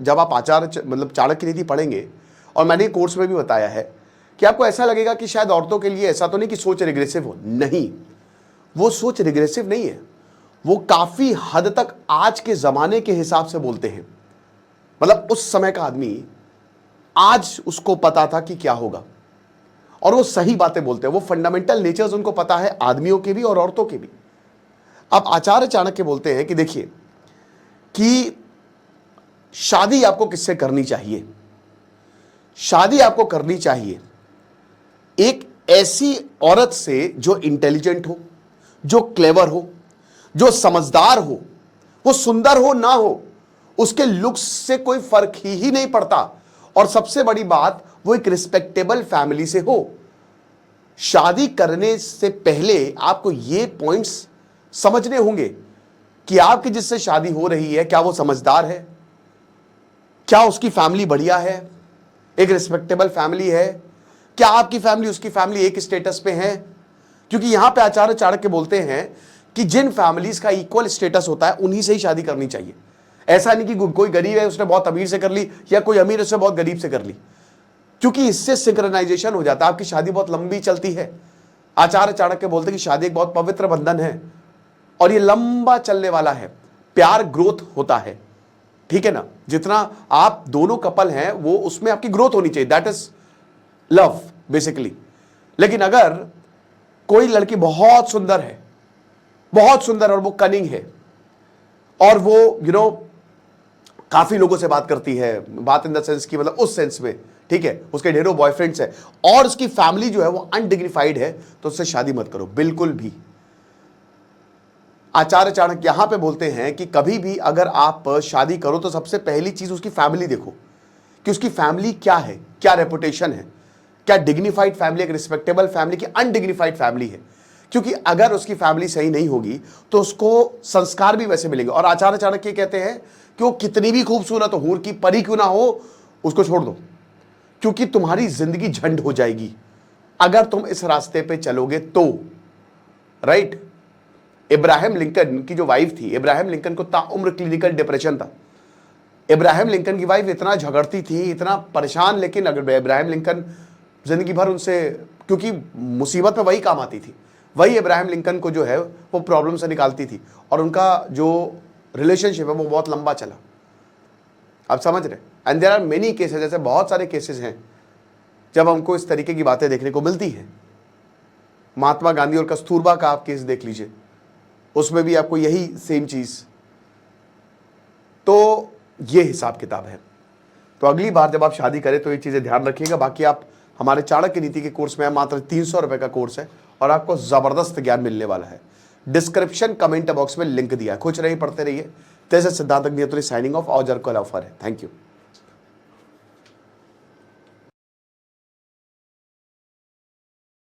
जब आप मतलब चाणक्य नीति पढ़ेंगे, और मैंने कोर्स में भी बताया है कि आपको ऐसा लगेगा कि शायद औरतों के लिए ऐसा तो नहीं कि सोच रिग्रेसिव हो, नहीं, वो सोच रिग्रेसिव नहीं है, वो काफी हद तक आज के जमाने के हिसाब से बोलते हैं। मतलब उस समय का आदमी, आज उसको पता था कि क्या होगा, और वो सही बातें बोलते हैं, वो फंडामेंटल नेचर्स उनको पता है, आदमियों के भी और औरतों के भी। अब आचार्य चाणक्य बोलते हैं कि देखिए कि शादी आपको किससे करनी चाहिए? शादी आपको करनी चाहिए एक ऐसी औरत से जो इंटेलिजेंट हो, जो क्लेवर हो, जो समझदार हो, वो सुंदर हो ना हो, उसके लुक्स से कोई फर्क ही नहीं पड़ता, और सबसे बड़ी बात वो एक रिस्पेक्टेबल फैमिली से हो। शादी करने से पहले आपको ये पॉइंट्स समझने होंगे कि आपकी जिससे शादी हो रही है, क्या वो समझदार है, क्या उसकी फैमिली बढ़िया है, एक रिस्पेक्टेबल फैमिली है, क्या आपकी फैमिली उसकी फैमिली एक स्टेटस पे है। क्योंकि यहां पे आचार्य चाणक्य बोलते हैं कि जिन फैमिलीज का इक्वल स्टेटस होता है उन्हीं से ही शादी करनी चाहिए। ऐसा नहीं कि कोई गरीब है उसने बहुत अमीर से कर ली, या कोई अमीर है उसने बहुत गरीब से कर ली, क्योंकि इससे सिंक्रोनाइजेशन हो जाता है, आपकी शादी बहुत लंबी चलती है। आचार्य चाणक्य बोलते हैं कि शादी एक बहुत पवित्र बंधन है और ये लंबा चलने वाला है, प्यार ग्रोथ होता है, ठीक है ना। जितना आप दोनों कपल हैं वो उसमें आपकी ग्रोथ होनी चाहिए, दैट इज लव बेसिकली। लेकिन अगर कोई लड़की बहुत सुंदर है, बहुत सुंदर, और वो कनिंग है, और वो काफी लोगों से बात करती है, बात इन द सेंस की मतलब उस सेंस में, ठीक है, उसके ढेरों बॉयफ्रेंड्स है, और उसकी फैमिली जो है वो अनडिग्निफाइड है, तो उससे शादी मत करो बिल्कुल भी। आचार्य चाणक्य यहां पे बोलते हैं कि कभी भी अगर आप शादी करो तो सबसे पहली चीज उसकी फैमिली देखो, कि उसकी फैमिली क्या है, क्या रेपुटेशन है, क्या डिग्निफाइड फैमिली, एक रिस्पेक्टेबल फैमिली की अनडिग्निफाइड फैमिली है। क्योंकि अगर उसकी फैमिली सही नहीं होगी तो उसको संस्कार भी वैसे मिलेंगे। और आचार्य चाणक्य कहते हैं कि वो कितनी भी खूबसूरत हो, हूर की परी क्यों ना हो, उसको छोड़ दो, क्योंकि तुम्हारी जिंदगी झंड हो जाएगी अगर तुम इस रास्ते पे चलोगे तो। राइट, इब्राहिम लिंकन की जो वाइफ थी, इब्राहिम लिंकन को ताउम्र क्लिनिकल डिप्रेशन था। इब्राहिम लिंकन की वाइफ इतना झगड़ती थी, इतना परेशान, लेकिन अगर इब्राहिम लिंकन जिंदगी भर उनसे, क्योंकि मुसीबत में वही काम आती थी, वही इब्राहिम लिंकन को जो है वो प्रॉब्लम से निकालती थी, और उनका जो रिलेशनशिप है वो बहुत लंबा चला। आप समझ रहे? And there are many cases, ऐसे बहुत सारे केसेस हैं जब हमको इस तरीके की बातें देखने को मिलती हैं। महात्मा गांधी और कस्तूरबा का आप केस देख लीजिए, उसमें भी आपको यही सेम चीज। तो ये हिसाब किताब है। तो अगली बार जब आप शादी करें तो ये चीजें ध्यान रखिएगा। बाकी आप हमारे चाणक्य नीति के कोर्स में, मात्र 300 रुपए का कोर्स है और आपको जबरदस्त ज्ञान मिलने वाला है। डिस्क्रिप्शन कमेंट बॉक्स में लिंक दिया है, खुश रहिए, पढ़ते रहिए। तेज सिद्धांत साइनिंग ऑफ, और जर कल ऑफर है। Thank you.